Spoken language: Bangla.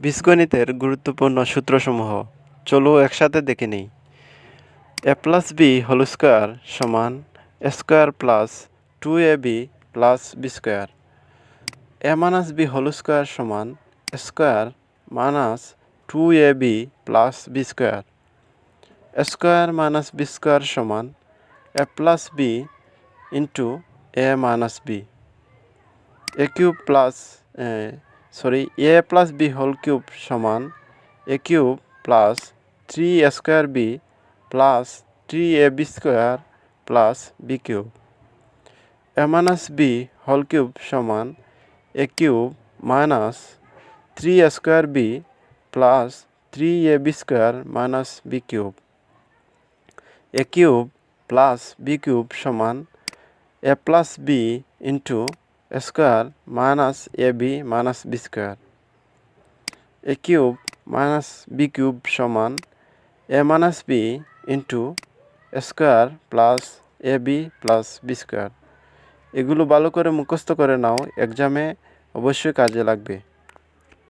বীজগণিতের গুরুত্বপূর্ণ সূত্রসমূহ চলো একসাথে দেখে নিই। a plus B whole square সমান A square plus 2ab plus B square. a minus B whole square সমান A square minus 2ab plus B square. A square minus B square সমান A plus B into A minus B. A cube plus A plus B whole cube সমান A cube plus 3 square B plus 3ab square plus B cube. A minus B whole cube সমান A cube minus 3 square B plus 3ab square minus B cube. A cube plus B cube সমান A plus B into square minus A B minus B square. A cube minus B cube সমান A minus B into square plus A B plus B square. এগুলো ভালো করে মুখস্থ করে নাও, এক্সামে অবশ্যই কাজে লাগবে।